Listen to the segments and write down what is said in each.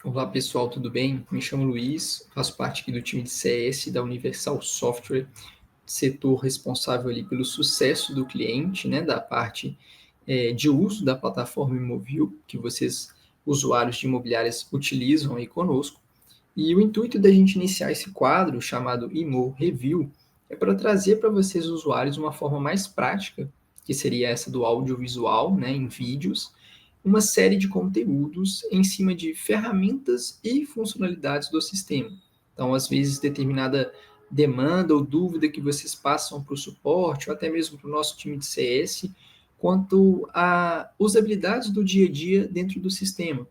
Olá pessoal, tudo bem? Me chamo Luiz, faço parte aqui do time de CS da Universal Software, setor responsável ali pelo sucesso do cliente, né, da parte de uso da plataforma Imovil, que vocês, usuários de imobiliárias, utilizam aí conosco. E o intuito da gente iniciar esse quadro, chamado Imo Review, é para trazer para vocês, usuários, uma forma mais prática, que seria essa do audiovisual, né, em vídeos, uma série de conteúdos em cima de ferramentas e funcionalidades do sistema. Então, às vezes, determinada demanda ou dúvida que vocês passam para o suporte, ou até mesmo para o nosso time de CS, quanto a usabilidades do dia a dia dentro do sistema.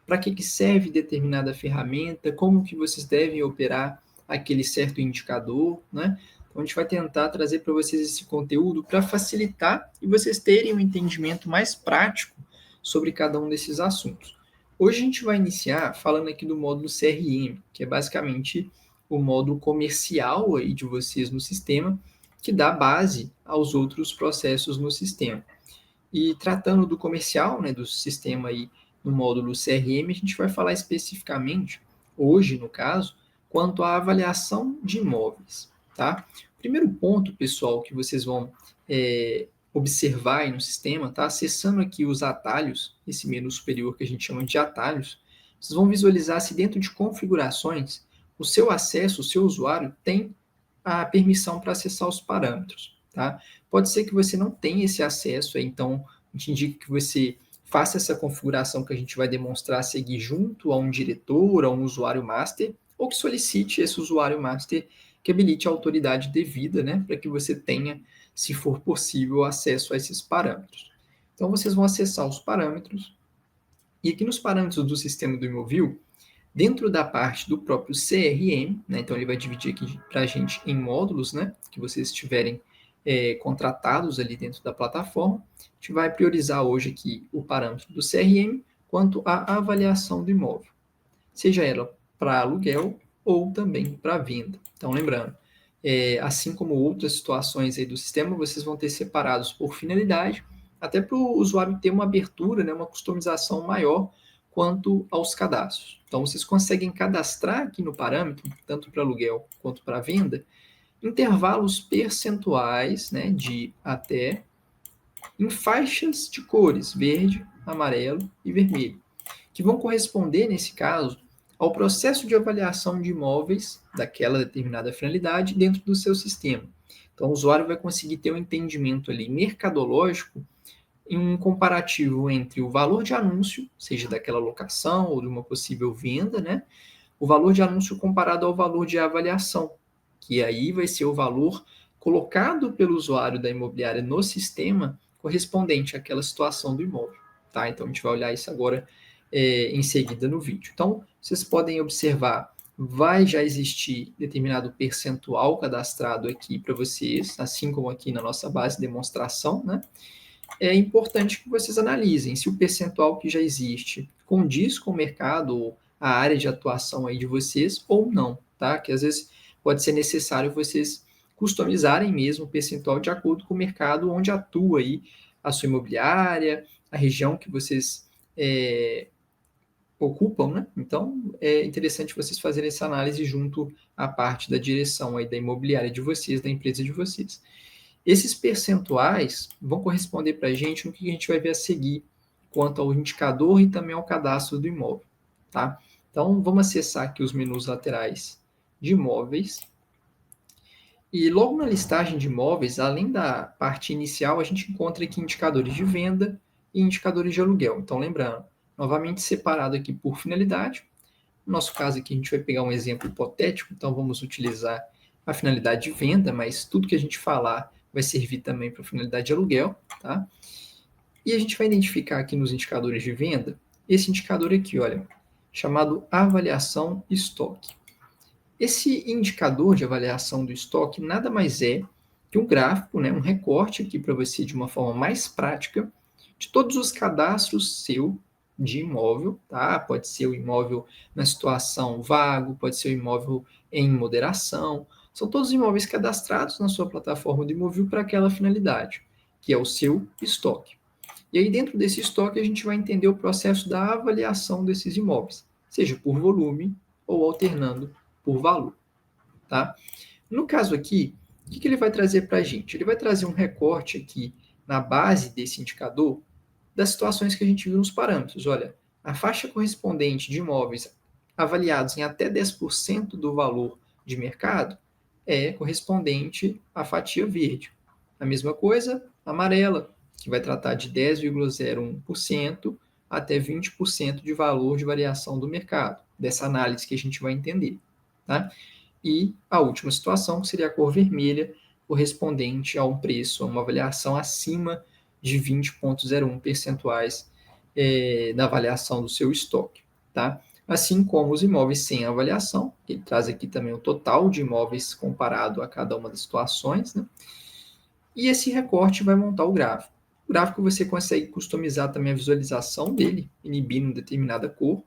Para que serve determinada ferramenta, como que vocês devem operar aquele certo indicador, né? Então, a gente vai tentar trazer para vocês esse conteúdo para facilitar e vocês terem um entendimento mais prático sobre cada um desses assuntos. Hoje a gente vai iniciar falando aqui do módulo CRM, que é basicamente o módulo comercial aí de vocês no sistema, que dá base aos outros processos no sistema. E tratando do comercial, né, do sistema aí no módulo CRM, a gente vai falar especificamente, hoje no caso, quanto à avaliação de imóveis, tá? Primeiro ponto, pessoal, que vocês vão observar aí no sistema, tá? Acessando aqui os atalhos, esse menu superior que a gente chama de atalhos, vocês vão visualizar se dentro de configurações, o seu acesso, o seu usuário tem a permissão para acessar os parâmetros, tá? Pode ser que você não tenha esse acesso, então a gente indica que você faça essa configuração que a gente vai demonstrar a seguir junto a um diretor, a um usuário master, ou que solicite esse usuário master que habilite a autoridade devida, né, para que você tenha, se for possível, acesso a esses parâmetros. Então, vocês vão acessar os parâmetros, e aqui nos parâmetros do sistema do Imovil, dentro da parte do próprio CRM, né, então ele vai dividir aqui para a gente em módulos, né, que vocês tiverem contratados ali dentro da plataforma. A gente vai priorizar hoje aqui o parâmetro do CRM quanto à avaliação do imóvel, seja ela para aluguel ou também para venda. Então, lembrando, assim como outras situações aí do sistema, vocês vão ter separados por finalidade, até para o usuário ter uma abertura, né, uma customização maior quanto aos cadastros. Então, vocês conseguem cadastrar aqui no parâmetro, tanto para aluguel quanto para venda, intervalos percentuais, né, de até, em faixas de cores, verde, amarelo e vermelho, que vão corresponder, nesse caso, ao processo de avaliação de imóveis daquela determinada finalidade dentro do seu sistema. Então, o usuário vai conseguir ter um entendimento ali mercadológico em um comparativo entre o valor de anúncio, seja daquela locação ou de uma possível venda, né? O valor de anúncio comparado ao valor de avaliação, que aí vai ser o valor colocado pelo usuário da imobiliária no sistema correspondente àquela situação do imóvel, tá? Então, a gente vai olhar isso agora em seguida no vídeo. Então, vocês podem observar, vai já existir determinado percentual cadastrado aqui para vocês, assim como aqui na nossa base de demonstração, né? É importante que vocês analisem se o percentual que já existe condiz com o mercado ou a área de atuação aí de vocês ou não, tá? Que às vezes pode ser necessário vocês customizarem mesmo o percentual de acordo com o mercado onde atua aí a sua imobiliária, a região que vocês ocupam, né? Então, é interessante vocês fazerem essa análise junto à parte da direção aí da imobiliária de vocês, da empresa de vocês. Esses percentuais vão corresponder para a gente no que a gente vai ver a seguir, quanto ao indicador e também ao cadastro do imóvel, tá? Então, vamos acessar aqui os menus laterais de imóveis. E logo na listagem de imóveis, além da parte inicial, a gente encontra aqui indicadores de venda e indicadores de aluguel. Então, lembrando, novamente separado aqui por finalidade. No nosso caso aqui, a gente vai pegar um exemplo hipotético, então vamos utilizar a finalidade de venda, mas tudo que a gente falar vai servir também para a finalidade de aluguel, tá? E a gente vai identificar aqui nos indicadores de venda, esse indicador aqui, olha, chamado avaliação estoque. Esse indicador de avaliação do estoque nada mais é que um gráfico, né, um recorte aqui para você de uma forma mais prática de todos os cadastros seu de imóvel, tá? Pode ser o imóvel na situação vago, pode ser o imóvel em moderação, são todos imóveis cadastrados na sua plataforma de imóvel para aquela finalidade. que é o seu estoque. E aí, dentro desse estoque, a gente vai entender o processo da avaliação desses imóveis, seja por volume ou alternando por valor. Tá? No caso aqui, o que ele vai trazer para a gente? Ele vai trazer um recorte aqui na base desse indicador das situações que a gente viu nos parâmetros. Olha, a faixa correspondente de imóveis avaliados em até 10% do valor de mercado é correspondente à fatia verde. A mesma coisa, amarela, que vai tratar de 10,01% até 20% de valor de variação do mercado, dessa análise que a gente vai entender. Tá? E a última situação seria a cor vermelha, correspondente a um preço, a uma avaliação acima de 20,01 percentuais da avaliação do seu estoque. Tá? Assim como os imóveis sem avaliação, ele traz aqui também o total de imóveis comparado a cada uma das situações, né? E esse recorte vai montar o gráfico. O gráfico você consegue customizar também a visualização dele, inibindo determinada cor,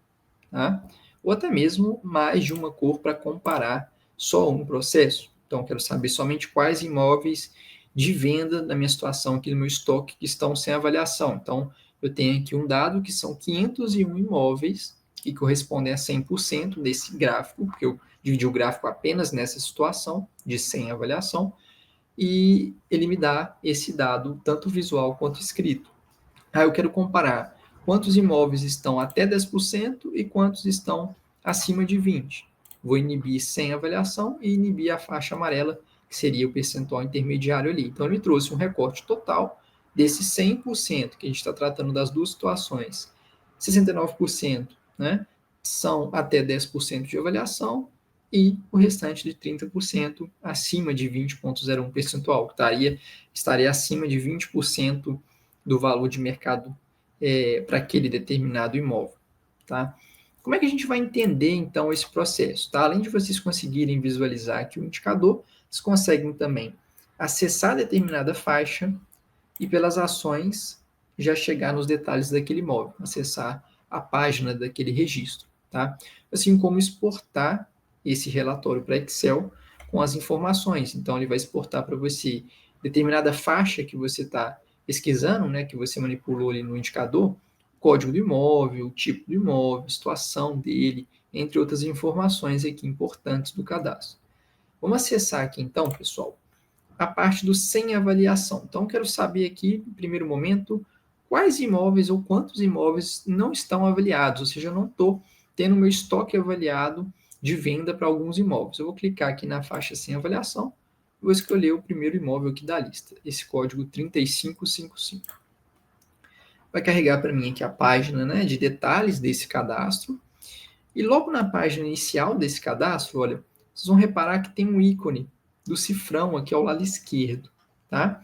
tá? Ou até mesmo mais de uma cor para comparar só um processo. Então, quero saber somente quais imóveis de venda na minha situação aqui no meu estoque que estão sem avaliação. Então, eu tenho aqui um dado que são 501 imóveis que correspondem a 100% desse gráfico, porque eu dividi o gráfico apenas nessa situação de sem avaliação, e ele me dá esse dado, tanto visual quanto escrito. Aí eu quero comparar quantos imóveis estão até 10% e quantos estão acima de 20%. Vou inibir sem avaliação e inibir a faixa amarela, que seria o percentual intermediário ali. Então, ele me trouxe um recorte total desses 100% que a gente está tratando das duas situações. 69%, né, são até 10% de avaliação e o restante de 30% acima de 20,01 percentual, que estaria acima de 20% do valor de mercado para aquele determinado imóvel. Tá? Como é que a gente vai entender, então, esse processo? Tá? Além de vocês conseguirem visualizar aqui o indicador, vocês conseguem também acessar determinada faixa e, pelas ações, já chegar nos detalhes daquele imóvel, acessar a página daquele registro. Tá? Assim como exportar esse relatório para Excel com as informações. Então, ele vai exportar para você determinada faixa que você está pesquisando, né, que você manipulou ali no indicador, código do imóvel, tipo do imóvel, situação dele, entre outras informações aqui importantes do cadastro. Vamos acessar aqui então, pessoal, a parte do sem avaliação. Então, quero saber aqui, no primeiro momento, quais imóveis ou quantos imóveis não estão avaliados, ou seja, eu não estou tendo meu estoque avaliado de venda para alguns imóveis. Eu vou clicar aqui na faixa sem avaliação, vou escolher o primeiro imóvel aqui da lista, esse código 3555. Vai carregar para mim aqui a página, né, de detalhes desse cadastro. E logo na página inicial desse cadastro, olha, vocês vão reparar que tem um ícone do cifrão aqui ao lado esquerdo. Tá?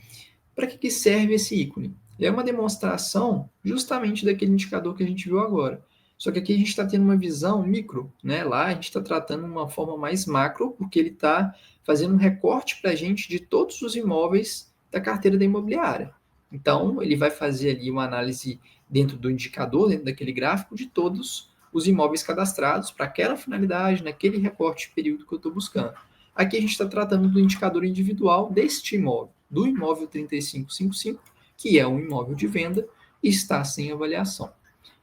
Para que serve esse ícone? É uma demonstração justamente daquele indicador que a gente viu agora. Só que aqui a gente está tendo uma visão micro, né? Lá a gente está tratando de uma forma mais macro, porque ele está fazendo um recorte para a gente de todos os imóveis da carteira da imobiliária. Então, ele vai fazer ali uma análise dentro do indicador, dentro daquele gráfico, de todos os imóveis cadastrados para aquela finalidade, naquele recorte de período que eu estou buscando. Aqui a gente está tratando do indicador individual deste imóvel, do imóvel 3555, que é um imóvel de venda e está sem avaliação.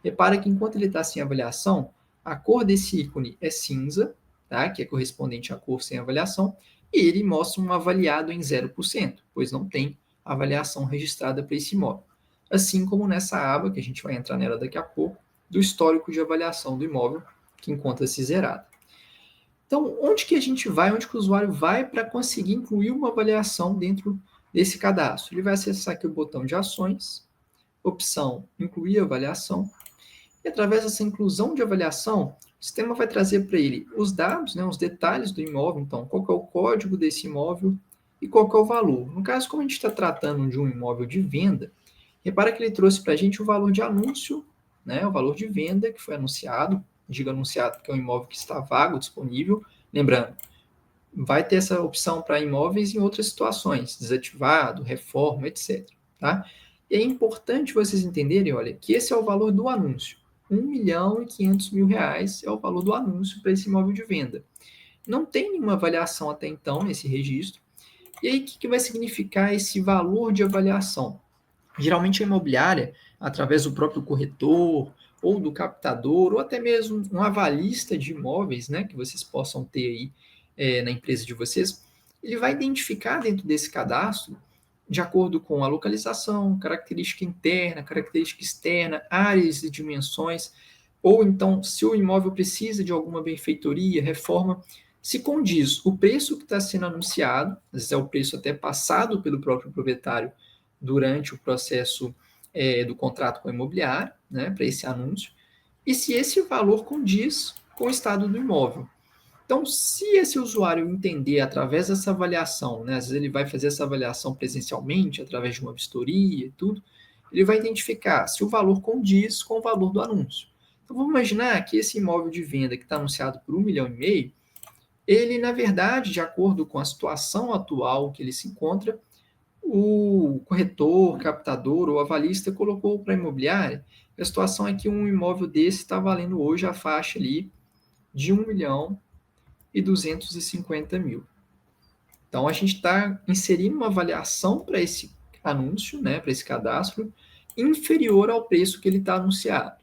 Repara que enquanto ele está sem avaliação, a cor desse ícone é cinza, tá? Que é correspondente à cor sem avaliação, e ele mostra um avaliado em 0%, pois não tem avaliação registrada para esse imóvel. Assim como nessa aba, que a gente vai entrar nela daqui a pouco, do histórico de avaliação do imóvel, que encontra-se zerado. Então, onde que a gente vai, onde que o usuário vai para conseguir incluir uma avaliação dentro desse cadastro? Ele vai acessar aqui o botão de ações, opção incluir avaliação, e através dessa inclusão de avaliação, o sistema vai trazer para ele os dados, né, os detalhes do imóvel, então, qual que é o código desse imóvel e qual que é o valor. No caso, como a gente está tratando de um imóvel de venda, repara que ele trouxe para a gente o valor de anúncio, né, o valor de venda que foi anunciado, digo anunciado porque é um imóvel que está vago, disponível. Lembrando, vai ter essa opção para imóveis em outras situações, desativado, reforma, etc. Tá? E é importante vocês entenderem, olha, que esse é o valor do anúncio. R$ 1.500.000 é o valor do anúncio para esse imóvel de venda. Não tem nenhuma avaliação até então nesse registro, E aí, o que vai significar esse valor de avaliação? Geralmente a imobiliária, através do próprio corretor, ou do captador, ou até mesmo um avalista de imóveis, né, que vocês possam ter aí na empresa de vocês, ele vai identificar dentro desse cadastro, de acordo com a localização, característica interna, característica externa, áreas e dimensões, ou então se o imóvel precisa de alguma benfeitoria, reforma, se condiz o preço que está sendo anunciado, às vezes é o preço até passado pelo próprio proprietário durante o processo do contrato com a imobiliária, né, para esse anúncio, e se esse valor condiz com o estado do imóvel. Então, se esse usuário entender através dessa avaliação, né, às vezes ele vai fazer essa avaliação presencialmente, através de uma vistoria e tudo, ele vai identificar se o valor condiz com o valor do anúncio. Então, vamos imaginar que esse imóvel de venda que está anunciado por 1,5 milhão, ele, na verdade, de acordo com a situação atual que ele se encontra, o corretor, captador ou avalista colocou para a imobiliária. A situação é que um imóvel desse está valendo hoje a faixa ali de 1.250.000. Então, a gente está inserindo uma avaliação para esse anúncio, né, para esse cadastro, inferior ao preço que ele está anunciado.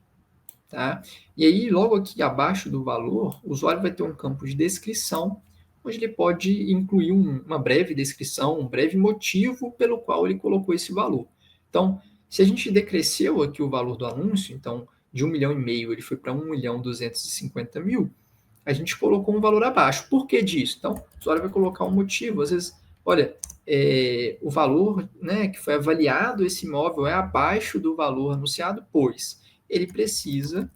Tá? E aí, logo aqui abaixo do valor, o usuário vai ter um campo de descrição, onde ele pode incluir uma breve descrição, um breve motivo pelo qual ele colocou esse valor. Então, se a gente decresceu aqui o valor do anúncio, então de 1,5 milhão ele foi para 1.250.000, a gente colocou um valor abaixo. Por que disso? Então, o usuário vai colocar um motivo. Às vezes, olha, o valor, né, que foi avaliado esse imóvel é abaixo do valor anunciado, pois ele precisa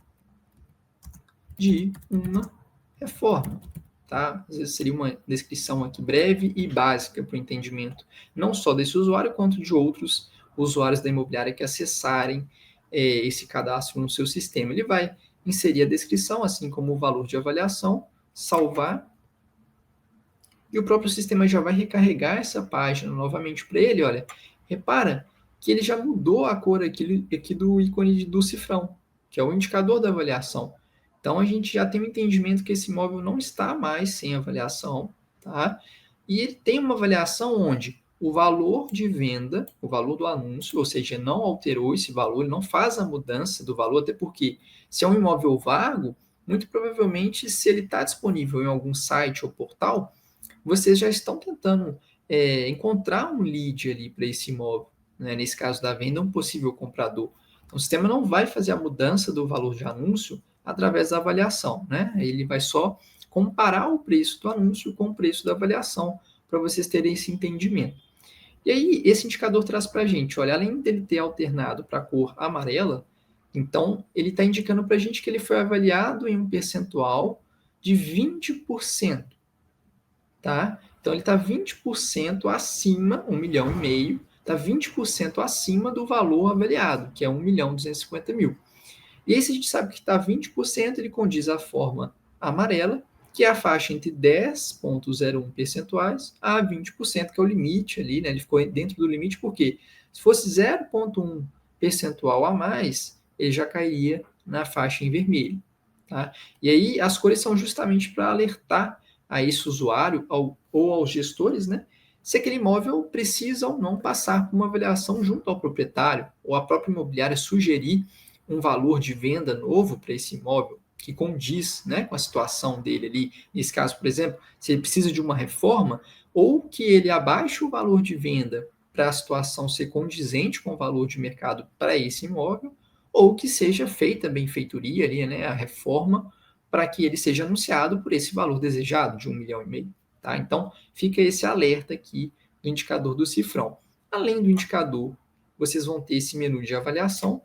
de uma reforma. Tá? Às vezes seria uma descrição aqui breve e básica para o entendimento, não só desse usuário, quanto de outros usuários da imobiliária que acessarem esse cadastro no seu sistema. Ele vai inserir a descrição, assim como o valor de avaliação, salvar, e o próprio sistema já vai recarregar essa página novamente para ele. Olha, repara que ele já mudou a cor aqui do ícone do cifrão, que é o indicador da avaliação. Então, a gente já tem um entendimento que esse imóvel não está mais sem avaliação, tá? E ele tem uma avaliação onde o valor de venda, o valor do anúncio, ou seja, não alterou esse valor, ele não faz a mudança do valor, até porque se é um imóvel vago, muito provavelmente, se ele está disponível em algum site ou portal, vocês já estão tentando encontrar um lead ali para esse imóvel, né? Nesse caso da venda, um possível comprador. Então, o sistema não vai fazer a mudança do valor de anúncio através da avaliação, né? Ele vai só comparar o preço do anúncio com o preço da avaliação, para vocês terem esse entendimento. E aí, esse indicador traz para a gente, olha, além dele ter alternado para a cor amarela, então ele está indicando para a gente que ele foi avaliado em um percentual de 20%. Tá? Então ele está 20% acima, 1,5 milhão, está 20% acima do valor avaliado, que é 1.250.000. E aí, se a gente sabe que está 20%, ele condiz a forma amarela, que é a faixa entre 10,01 percentuais a 20%, que é o limite ali, né? Ele ficou dentro do limite, porque se fosse 0,1 percentual a mais, ele já cairia na faixa em vermelho. Tá? E aí as cores são justamente para alertar a esse usuário ou aos gestores, né, se aquele imóvel precisa ou não passar por uma avaliação junto ao proprietário, ou a própria imobiliária sugerir um valor de venda novo para esse imóvel, que condiz, né, com a situação dele ali. Nesse caso, por exemplo, se ele precisa de uma reforma, ou que ele abaixe o valor de venda para a situação ser condizente com o valor de mercado para esse imóvel, ou que seja feita a benfeitoria ali, né, a reforma, para que ele seja anunciado por esse valor desejado de 1,5 milhão. Tá? Então, fica esse alerta aqui do indicador do cifrão. Além do indicador, vocês vão ter esse menu de avaliação,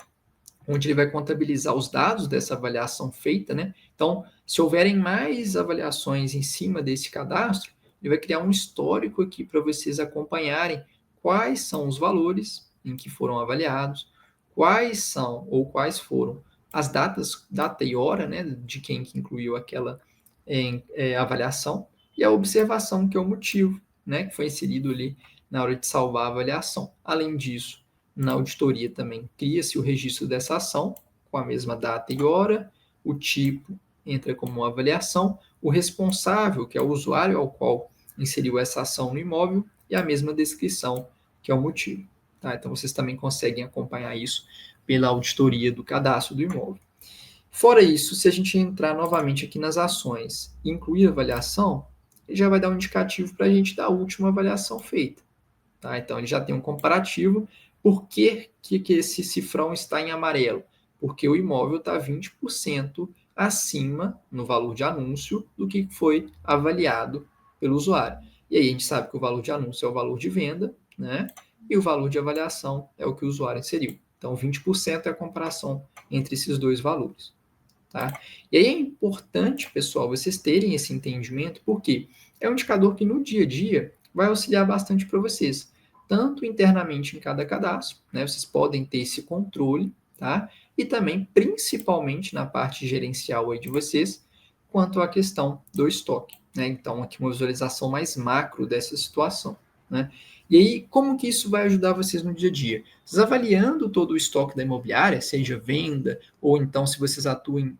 onde ele vai contabilizar os dados dessa avaliação feita, né? Então, se houverem mais avaliações em cima desse cadastro, ele vai criar um histórico aqui para vocês acompanharem quais são os valores em que foram avaliados, quais são ou quais foram as datas, data e hora, né, de quem que incluiu aquela avaliação, e a observação, que é o motivo, né, que foi inserido ali na hora de salvar a avaliação. Além disso, na auditoria também cria-se o registro dessa ação, com a mesma data e hora, o tipo entra como uma avaliação, o responsável, que é o usuário ao qual inseriu essa ação no imóvel, e a mesma descrição, que é o motivo. Tá? Então, vocês também conseguem acompanhar isso pela auditoria do cadastro do imóvel. Fora isso, se a gente entrar novamente aqui nas ações e incluir a avaliação, ele já vai dar um indicativo para a gente da última avaliação feita. Tá? Então, ele já tem um comparativo. Por que esse cifrão está em amarelo? Porque o imóvel está 20% acima no valor de anúncio do que foi avaliado pelo usuário. E aí a gente sabe que o valor de anúncio é o valor de venda, né? E o valor de avaliação é o que o usuário inseriu. Então, 20% é a comparação entre esses dois valores. Tá? E aí é importante, pessoal, vocês terem esse entendimento, porque é um indicador que no dia a dia vai auxiliar bastante para vocês, tanto internamente em cada cadastro, né? Vocês podem ter esse controle, tá? E também, principalmente na parte gerencial aí de vocês, quanto à questão do estoque, né? Então, aqui uma visualização mais macro dessa situação, né? E aí, como que isso vai ajudar vocês no dia a dia? Vocês avaliando todo o estoque da imobiliária, seja venda, ou então se vocês atuam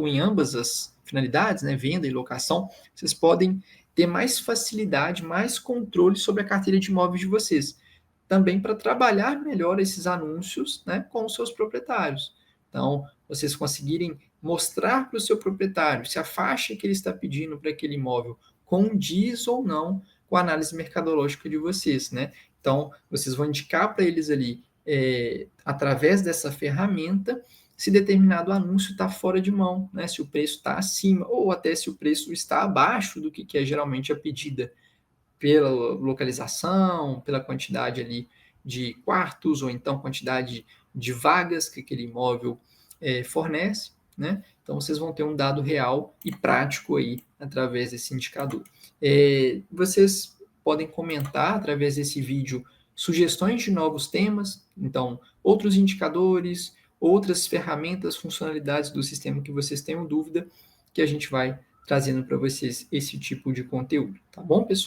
em ambas as finalidades, né, venda e locação, vocês podem ter mais facilidade, mais controle sobre a carteira de imóveis de vocês. Também para trabalhar melhor esses anúncios, né, com os seus proprietários. Então, vocês conseguirem mostrar para o seu proprietário se a faixa que ele está pedindo para aquele imóvel condiz ou não com a análise mercadológica de vocês, né? Então, vocês vão indicar para eles ali, através dessa ferramenta, se determinado anúncio está fora de mão, né? Se o preço está acima, ou até se o preço está abaixo do que é geralmente a pedida pela localização, pela quantidade ali de quartos, ou então quantidade de vagas que aquele imóvel fornece, né? Então, vocês vão ter um dado real e prático aí, através desse indicador. Vocês podem comentar, através desse vídeo, sugestões de novos temas, então, outros indicadores, outras ferramentas, funcionalidades do sistema que vocês tenham dúvida, que a gente vai trazendo para vocês esse tipo de conteúdo, tá bom, pessoal?